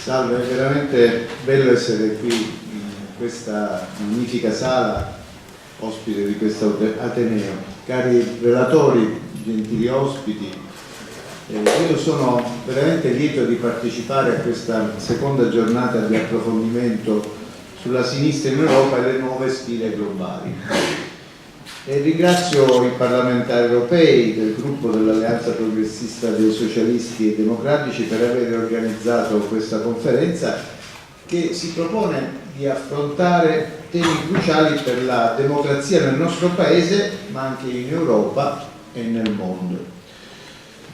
Salve, è veramente bello essere qui in questa magnifica sala, ospite di questo Ateneo. Cari relatori, gentili ospiti, io sono veramente lieto di partecipare a questa seconda giornata di approfondimento sulla sinistra in Europa e le nuove sfide globali. E ringrazio i parlamentari europei del gruppo dell'Alleanza Progressista dei Socialisti e Democratici per aver organizzato questa conferenza che si propone di affrontare temi cruciali per la democrazia nel nostro Paese, ma anche in Europa e nel mondo.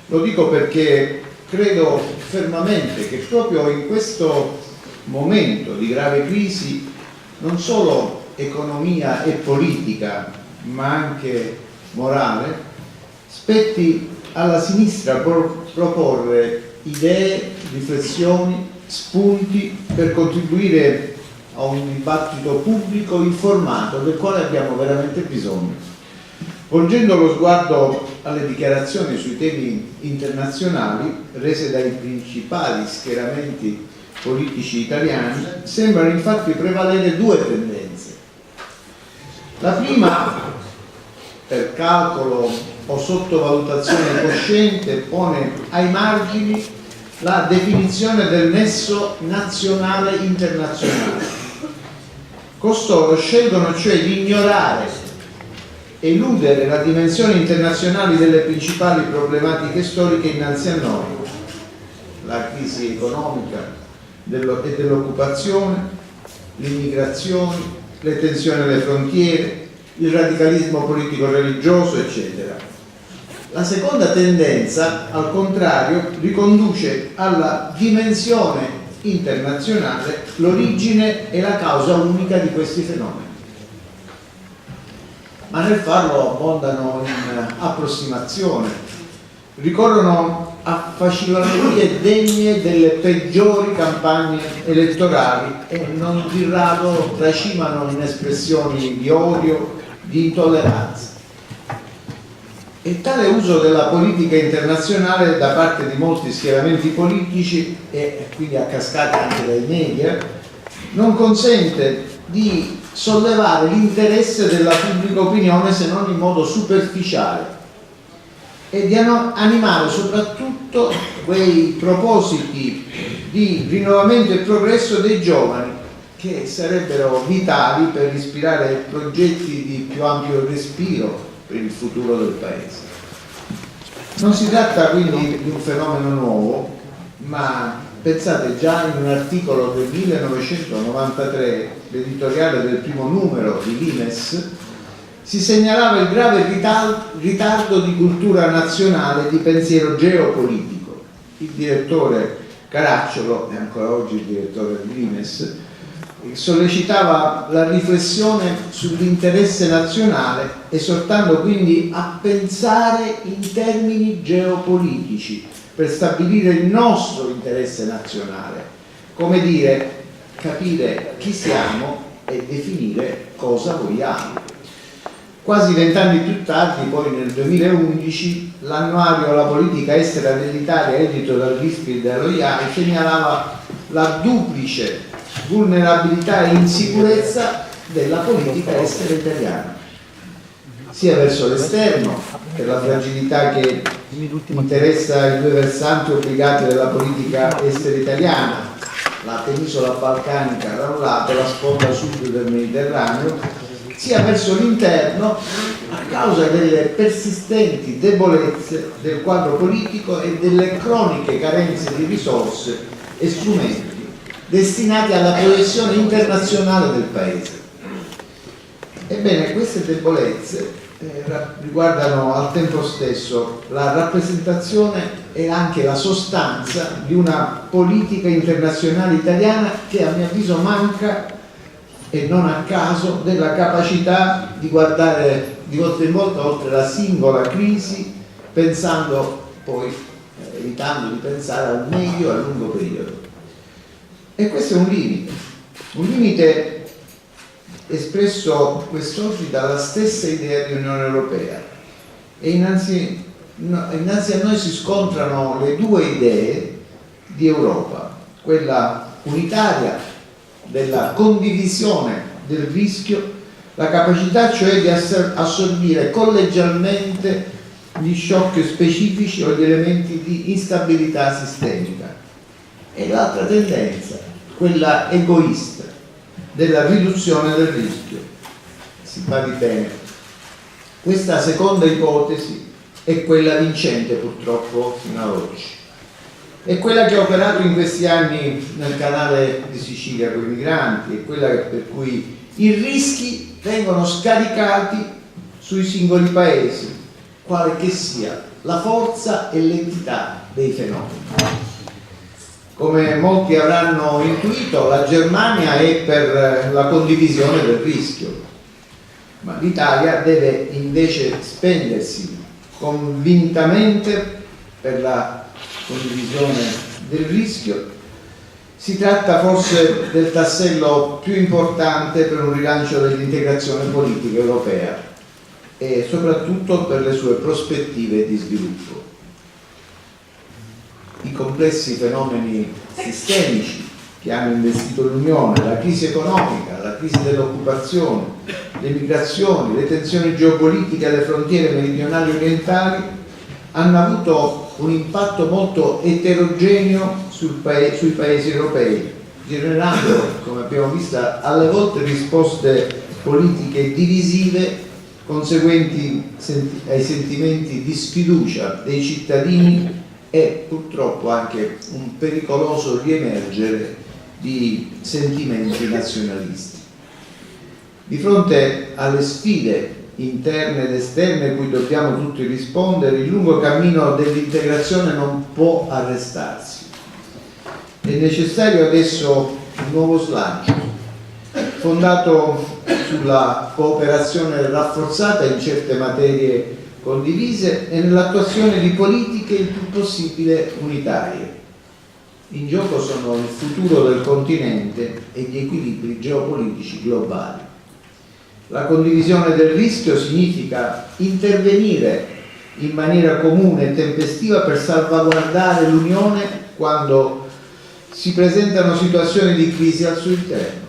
Lo dico perché credo fermamente che proprio in questo momento di grave crisi, non solo economia e politica, ma anche morale, spetti alla sinistra proporre idee, riflessioni, spunti per contribuire a un dibattito pubblico informato del quale abbiamo veramente bisogno. Volgendo lo sguardo alle dichiarazioni sui temi internazionali rese dai principali schieramenti politici italiani, sembrano infatti prevalere due tendenze. La prima, per calcolo o sottovalutazione cosciente, pone ai margini la definizione del nesso nazionale-internazionale. Costoro scelgono cioè di ignorare, eludere la dimensione internazionale delle principali problematiche storiche innanzi a noi: la crisi economica e dell'occupazione, l'immigrazione, le tensioni alle frontiere, il radicalismo politico-religioso, eccetera. La seconda tendenza, al contrario, riconduce alla dimensione internazionale l'origine e la causa unica di questi fenomeni. Ma nel farlo abbondano in approssimazione, ricorrono a facilonerie degne delle peggiori campagne elettorali e non di rado tracimano in espressioni di odio, di intolleranza. E tale uso della politica internazionale da parte di molti schieramenti politici, e quindi a cascata anche dai media, non consente di sollevare l'interesse della pubblica opinione se non in modo superficiale, e di animare soprattutto quei propositi di rinnovamento e progresso dei giovani che sarebbero vitali per ispirare progetti di più ampio respiro per il futuro del Paese. Non si tratta quindi di un fenomeno nuovo, ma pensate, già in un articolo del 1993, l'editoriale del primo numero di Limes, si segnalava il grave ritardo di cultura nazionale e di pensiero geopolitico. Il direttore Caracciolo, e ancora oggi il direttore di Limes, sollecitava la riflessione sull'interesse nazionale, esortando quindi a pensare in termini geopolitici per stabilire il nostro interesse nazionale, come dire, capire chi siamo e definire cosa vogliamo. Quasi 20 anni più tardi, poi nel 2011, l'annuario alla politica estera dell'Italia, edito dal RISPI e dallo IAI, segnalava la duplice vulnerabilità e insicurezza della politica estera italiana, sia verso l'esterno, per la fragilità che interessa i due versanti obbligati della politica estera italiana, la penisola balcanica da un lato e la sponda sud del Mediterraneo, sia verso l'interno a causa delle persistenti debolezze del quadro politico e delle croniche carenze di risorse e strumenti destinati alla proiezione internazionale del Paese. Ebbene, queste debolezze riguardano al tempo stesso la rappresentazione e anche la sostanza di una politica internazionale italiana che a mio avviso manca, e non a caso, della capacità di guardare di volta in volta oltre la singola crisi, pensando poi, evitando di pensare al medio e al lungo periodo. E questo è un limite espresso quest'oggi dalla stessa idea di Unione Europea. E innanzi a noi si scontrano le due idee di Europa: quella unitaria della condivisione del rischio, la capacità cioè di assorbire collegialmente gli shock specifici o gli elementi di instabilità sistemica. E l'altra tendenza, quella egoista, della riduzione del rischio. Si badi bene, questa seconda ipotesi è quella vincente purtroppo fino ad oggi. È quella che ha operato in questi anni nel canale di Sicilia con i migranti, è quella per cui i rischi vengono scaricati sui singoli paesi, quale che sia la forza e l'entità dei fenomeni. Come molti avranno intuito, la Germania è per la condivisione del rischio, ma l'Italia deve invece spendersi convintamente per la condivisione del rischio. Si tratta forse del tassello più importante per un rilancio dell'integrazione politica europea e soprattutto per le sue prospettive di sviluppo. I complessi fenomeni sistemici che hanno investito l'Unione, la crisi economica, la crisi dell'occupazione, le migrazioni, le tensioni geopolitiche alle frontiere meridionali e orientali, hanno avuto un impatto molto eterogeneo sui paesi europei, generando, come abbiamo visto, alle volte risposte politiche divisive conseguenti ai sentimenti di sfiducia dei cittadini e purtroppo anche un pericoloso riemergere di sentimenti nazionalisti. Di fronte alle sfide interne ed esterne cui dobbiamo tutti rispondere, il lungo cammino dell'integrazione non può arrestarsi. È necessario adesso un nuovo slancio, fondato sulla cooperazione rafforzata in certe materie condivise e nell'attuazione di politiche il più possibile unitarie. In gioco sono il futuro del continente e gli equilibri geopolitici globali. La condivisione del rischio significa intervenire in maniera comune e tempestiva per salvaguardare l'Unione quando si presentano situazioni di crisi al suo interno.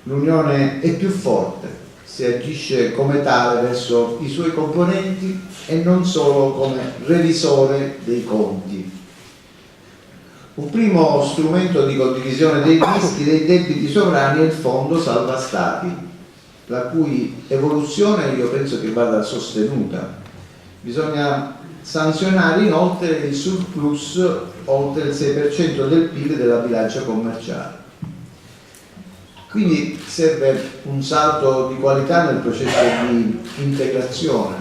L'Unione è più forte se agisce come tale verso i suoi componenti e non solo come revisore dei conti. Un primo strumento di condivisione dei rischi dei debiti sovrani è il Fondo Salva Stati, la cui evoluzione io penso che vada sostenuta. Bisogna sanzionare inoltre il surplus oltre il 6% del PIL della bilancia commerciale. Quindi serve un salto di qualità nel processo di integrazione,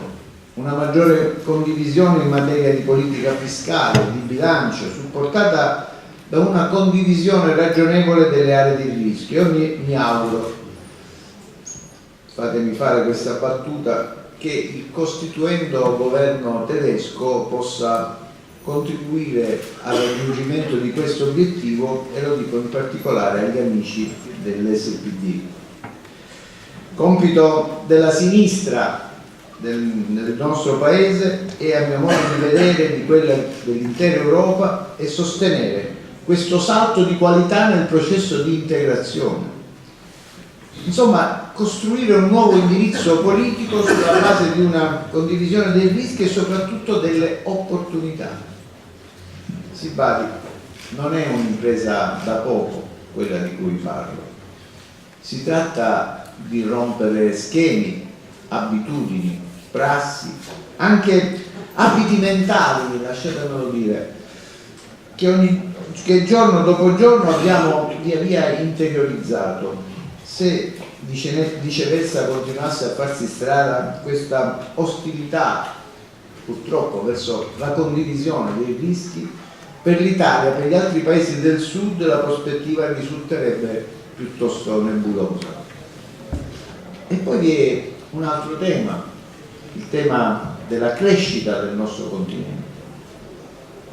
una maggiore condivisione in materia di politica fiscale, di bilancio, supportata da una condivisione ragionevole delle aree di rischio. Io mi auguro, fatemi fare questa battuta, che il costituendo governo tedesco possa contribuire al raggiungimento di questo obiettivo, e lo dico in particolare agli amici dell'SPD. Compito della sinistra del nostro paese e, a mio modo di vedere, di quella dell'intera Europa, è sostenere questo salto di qualità nel processo di integrazione. Insomma, costruire un nuovo indirizzo politico sulla base di una condivisione dei rischi e soprattutto delle opportunità. Si badi, non è un'impresa da poco quella di cui parlo. Si tratta di rompere schemi, abitudini, prassi, anche abiti mentali, lasciatemelo dire, che giorno dopo giorno abbiamo via via interiorizzato. Se viceversa continuasse a farsi strada questa ostilità, purtroppo, verso la condivisione dei rischi, per l'Italia, per gli altri paesi del sud, la prospettiva risulterebbe piuttosto nebulosa. E poi vi è un altro tema, il tema della crescita del nostro continente.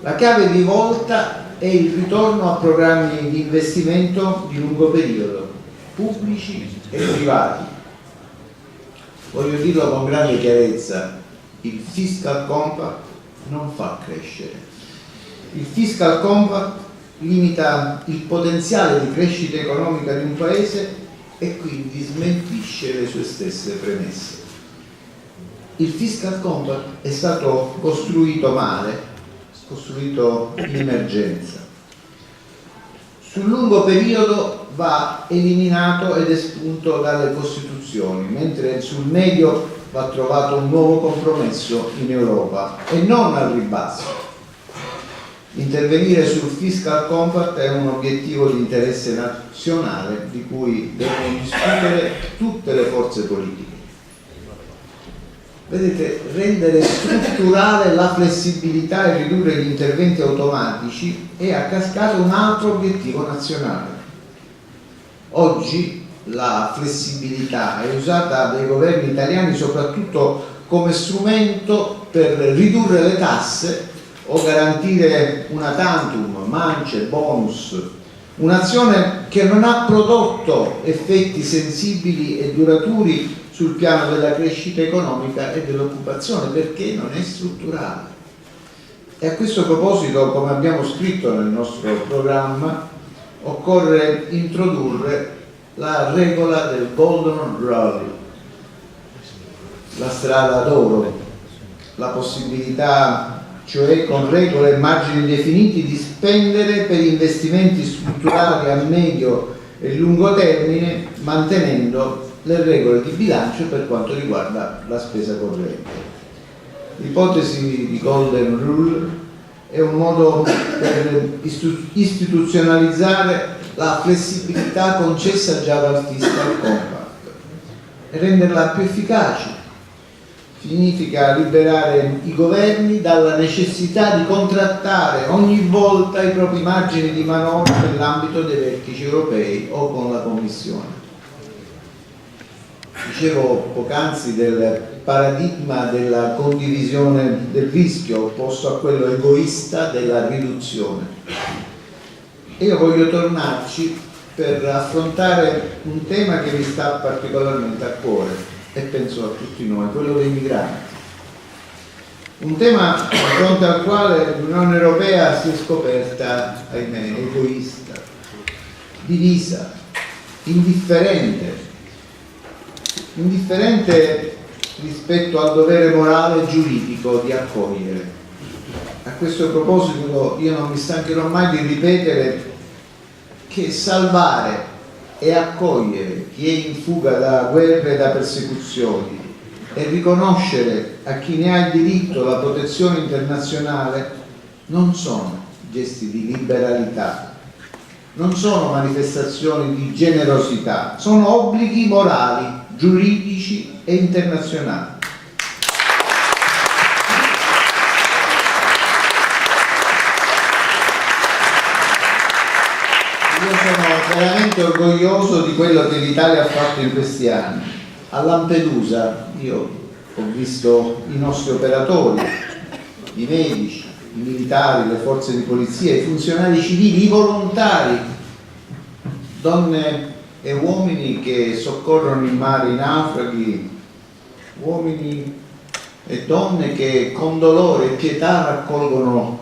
La chiave di volta è il ritorno a programmi di investimento di lungo periodo, pubblici e privati. Voglio dirlo con grande chiarezza, il Fiscal Compact non fa crescere. Il Fiscal Compact limita il potenziale di crescita economica di un paese e quindi smentisce le sue stesse premesse. Il Fiscal Compact è stato costruito male, costruito in emergenza. Sul lungo periodo va eliminato ed espunto dalle Costituzioni, mentre sul medio va trovato un nuovo compromesso in Europa e non al ribasso. Intervenire sul Fiscal Compact è un obiettivo di interesse nazionale di cui devono discutere tutte le forze politiche. Vedete, rendere strutturale la flessibilità e ridurre gli interventi automatici è a cascata un altro obiettivo nazionale. Oggi la flessibilità è usata dai governi italiani soprattutto come strumento per ridurre le tasse o garantire una tantum, mance, bonus, un'azione che non ha prodotto effetti sensibili e duraturi sul piano della crescita economica e dell'occupazione, perché non è strutturale. E a questo proposito, come abbiamo scritto nel nostro programma, occorre introdurre la regola del Golden Rule, la strada d'oro, la possibilità cioè con regole e margini definiti di spendere per investimenti strutturali a medio e lungo termine, mantenendo le regole di bilancio per quanto riguarda la spesa corrente. L'ipotesi di Golden Rule è un modo per istituzionalizzare la flessibilità concessa già dal Fiscal Compact e renderla più efficace. Significa liberare i governi dalla necessità di contrattare ogni volta i propri margini di manovra nell'ambito dei vertici europei o con la Commissione. Dicevo poc'anzi del paradigma della condivisione del rischio opposto a quello egoista della riduzione. E io voglio tornarci per affrontare un tema che mi sta particolarmente a cuore e penso a tutti noi, quello dei migranti. Un tema di fronte al quale l'Unione Europea si è scoperta, ahimè, egoista, divisa, indifferente rispetto al dovere morale e giuridico di accogliere. A questo proposito io non mi stancherò mai di ripetere che salvare e accogliere chi è in fuga da guerre e da persecuzioni e riconoscere a chi ne ha il diritto la protezione internazionale non sono gesti di liberalità, non sono manifestazioni di generosità, sono obblighi morali, giuridici e internazionali. Io sono veramente orgoglioso di quello che l'Italia ha fatto in questi anni. A Lampedusa io ho visto i nostri operatori, i medici, i militari, le forze di polizia, i funzionari civili, i volontari, donne e uomini che soccorrono in mare i naufraghi, uomini e donne che con dolore e pietà raccolgono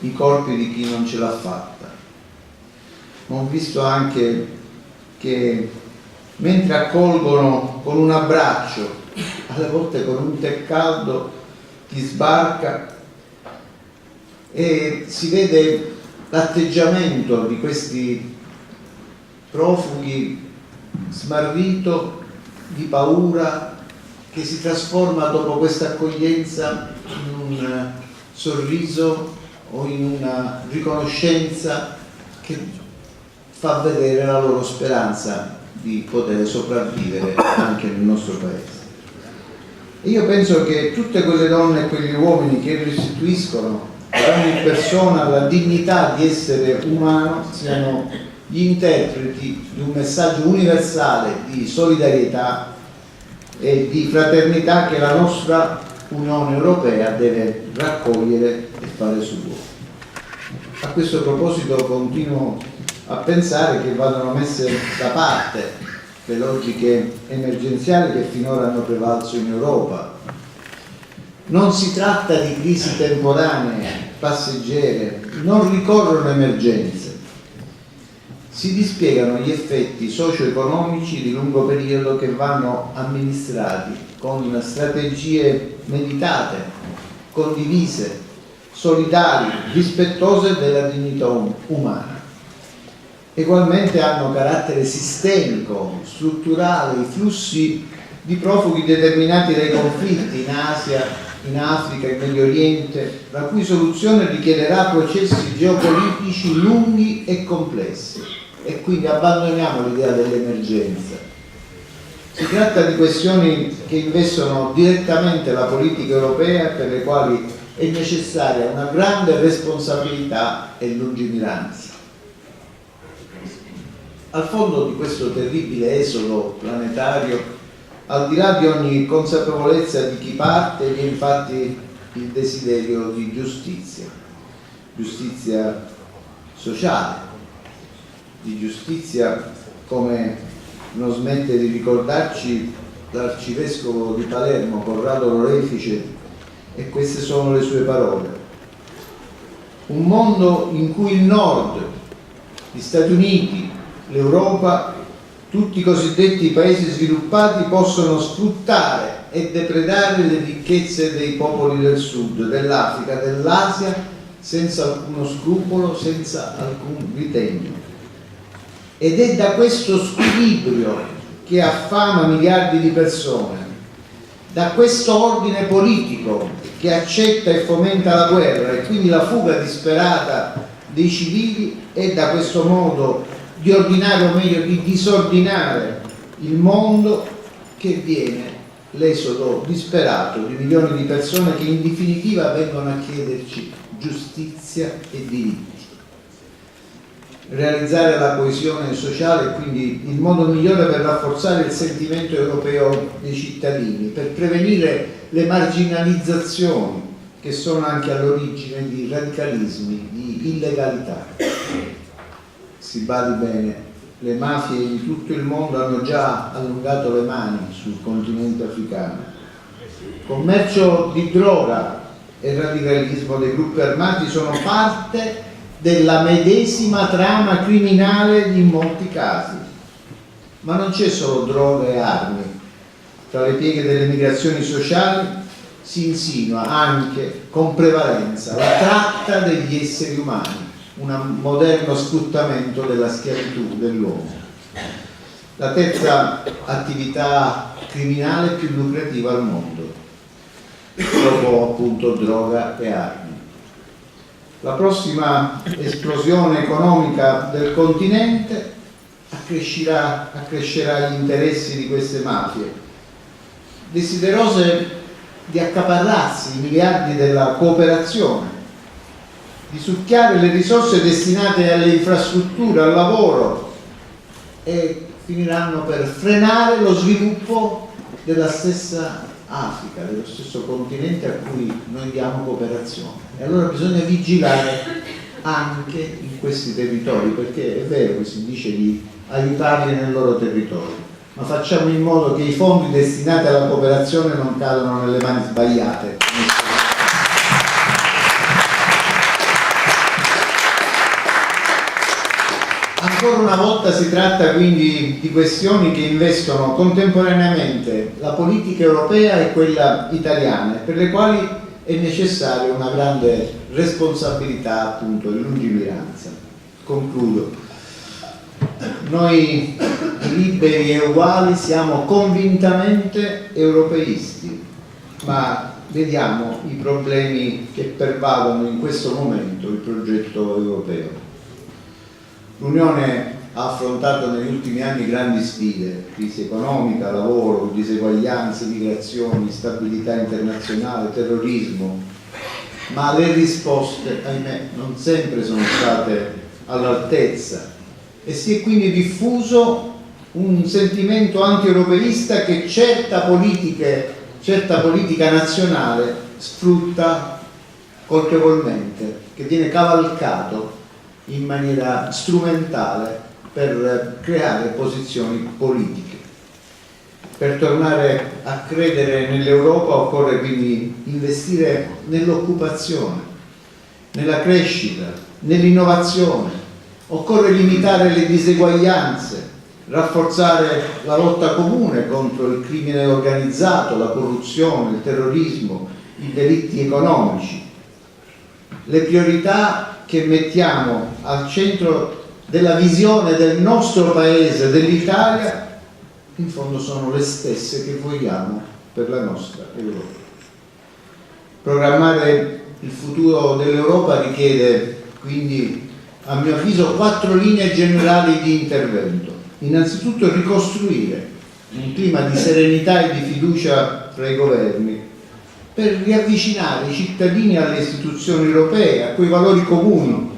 i corpi di chi non ce l'ha fatta. Ho visto anche che mentre accolgono con un abbraccio, alle volte con un tè caldo, chi sbarca, e si vede l'atteggiamento di questi profughi smarrito, di paura, che si trasforma dopo questa accoglienza in un sorriso o in una riconoscenza che fa vedere la loro speranza di poter sopravvivere anche nel nostro paese. E io penso che tutte quelle donne e quegli uomini che restituiscono a ogni persona la dignità di essere umano siano gli interpreti di un messaggio universale di solidarietà e di fraternità che la nostra Unione Europea deve raccogliere e fare suo. A questo proposito continuo a pensare che vadano messe da parte le logiche emergenziali che finora hanno prevalso in Europa. Non si tratta di crisi temporanee, passeggere, non ricorrono emergenze. si dispiegano gli effetti socio-economici di lungo periodo che vanno amministrati con strategie meditate, condivise, solidali, rispettose della dignità umana. Ugualmente hanno carattere sistemico, strutturale, i flussi di profughi determinati dai conflitti in Asia, in Africa, in Medio Oriente, la cui soluzione richiederà processi geopolitici lunghi e complessi, e quindi abbandoniamo l'idea dell'emergenza. Si tratta di questioni che investono direttamente la politica europea, per le quali è necessaria una grande responsabilità e lungimiranza. Al fondo di questo terribile esodo planetario, al di là di ogni consapevolezza di chi parte, vi è infatti il desiderio di giustizia, giustizia sociale, di giustizia, come non smette di ricordarci l'arcivescovo di Palermo, Corrado Lorefice, e queste sono le sue parole: un mondo in cui il Nord, gli Stati Uniti, l'Europa, tutti i cosiddetti paesi sviluppati possono sfruttare e depredare le ricchezze dei popoli del Sud, dell'Africa, dell'Asia, senza alcuno scrupolo, senza alcun ritegno. Ed è da questo squilibrio che affama miliardi di persone, da questo ordine politico che accetta e fomenta la guerra e quindi la fuga disperata dei civili, e da questo modo di ordinare, o meglio di disordinare il mondo, che viene l'esodo disperato di milioni di persone che in definitiva vengono a chiederci giustizia e diritti. Realizzare la coesione sociale è quindi il modo migliore per rafforzare il sentimento europeo dei cittadini, per prevenire le marginalizzazioni che sono anche all'origine di radicalismi, di illegalità. Si badi bene, le mafie in tutto il mondo hanno già allungato le mani sul continente africano. Commercio di droga e radicalismo dei gruppi armati sono parte della medesima trama criminale in molti casi. Ma non c'è solo droga e armi. Tra le pieghe delle migrazioni sociali si insinua anche con prevalenza la tratta degli esseri umani, un moderno sfruttamento della schiavitù dell'uomo. La terza attività criminale più lucrativa al mondo, dopo appunto droga e armi. La prossima esplosione economica del continente accrescerà gli interessi di queste mafie, desiderose di accaparrarsi i miliardi della cooperazione, di succhiare le risorse destinate alle infrastrutture, al lavoro, e finiranno per frenare lo sviluppo della stessa Africa, dello stesso continente a cui noi diamo cooperazione. E allora bisogna vigilare anche in questi territori, perché è vero che si dice di aiutarli nel loro territorio, ma facciamo in modo che i fondi destinati alla cooperazione non cadano nelle mani sbagliate. Ancora una volta si tratta quindi di questioni che investono contemporaneamente la politica europea e quella italiana, per le quali è necessaria una grande responsabilità, appunto, e lungimiranza. Concludo. Noi liberi e uguali siamo convintamente europeisti, ma vediamo i problemi che pervadono in questo momento il progetto europeo. L'Unione ha affrontato negli ultimi anni grandi sfide: crisi economica, lavoro, diseguaglianze, migrazioni, stabilità internazionale, terrorismo, ma le risposte, ahimè, non sempre sono state all'altezza, e si è quindi diffuso un sentimento anti-europeista che certa politica nazionale sfrutta colpevolmente, che viene cavalcato in maniera strumentale per creare posizioni politiche. Per tornare a credere nell'Europa occorre quindi investire nell'occupazione, nella crescita, nell'innovazione, Occorre limitare le diseguaglianze, rafforzare la lotta comune contro il crimine organizzato, la corruzione, il terrorismo, i delitti economici. Le priorità che mettiamo al centro della visione del nostro paese, dell'Italia, in fondo sono le stesse che vogliamo per la nostra Europa. Programmare il futuro dell'Europa richiede quindi, a mio avviso, 4 linee generali di intervento. Innanzitutto ricostruire un clima di serenità e di fiducia tra i governi per riavvicinare i cittadini alle istituzioni europee, a quei valori comuni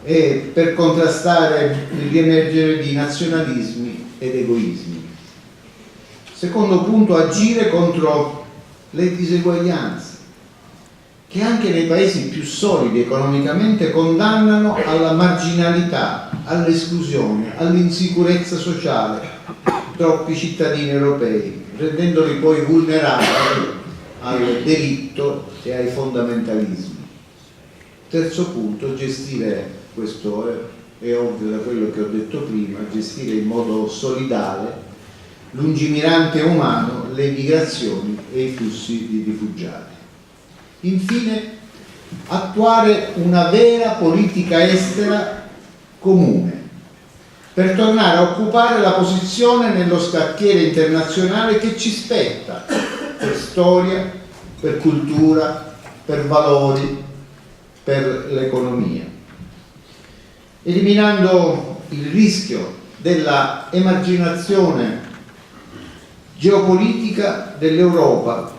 e per contrastare il riemergere di nazionalismi ed egoismi. Secondo punto, agire contro le diseguaglianze che anche nei paesi più solidi economicamente condannano alla marginalità, all'esclusione, all'insicurezza sociale troppi cittadini europei, rendendoli poi vulnerabili al delitto e ai fondamentalismi. Terzo punto, gestire, questo è ovvio da quello che ho detto prima, gestire in modo solidale, lungimirante e umano le migrazioni e i flussi di rifugiati. Infine, attuare una vera politica estera comune per tornare a occupare la posizione nello scacchiere internazionale che ci spetta per storia, per cultura, per valori, per l'economia, eliminando il rischio della emarginazione geopolitica dell'Europa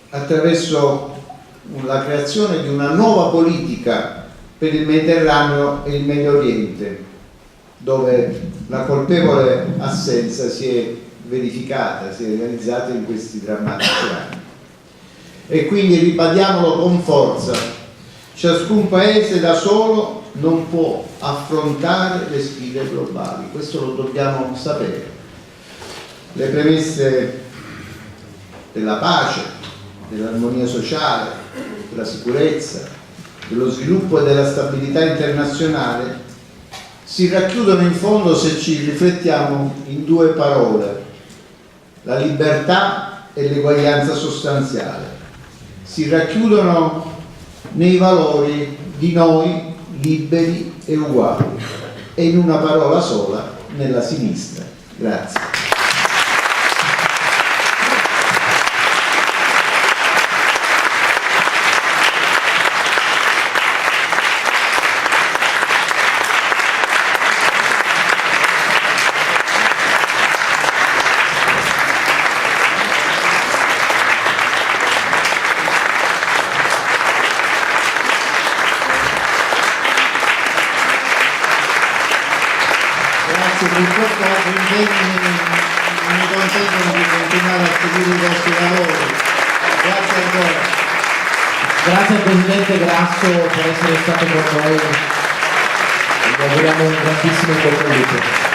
attraverso la creazione di una nuova politica per il Mediterraneo e il Medio Oriente, dove la colpevole assenza si è verificata, si è realizzata in questi drammatici anni. E quindi ribadiamolo con forza: ciascun paese da solo non può affrontare le sfide globali, questo lo dobbiamo sapere. Le premesse della pace, dell'armonia sociale, della sicurezza, dello sviluppo e della stabilità internazionale si racchiudono in fondo, se ci riflettiamo, in 2 parole: la libertà e l'eguaglianza sostanziale. Si racchiudono nei valori di noi liberi e uguali, e in una parola sola: nella sinistra. Grazie. Mi consentono di continuare a seguire i vostri lavori. Grazie ancora. Grazie al Presidente Grasso per essere stato con noi. Vi auguriamo un grandissimo in bocca al lupo.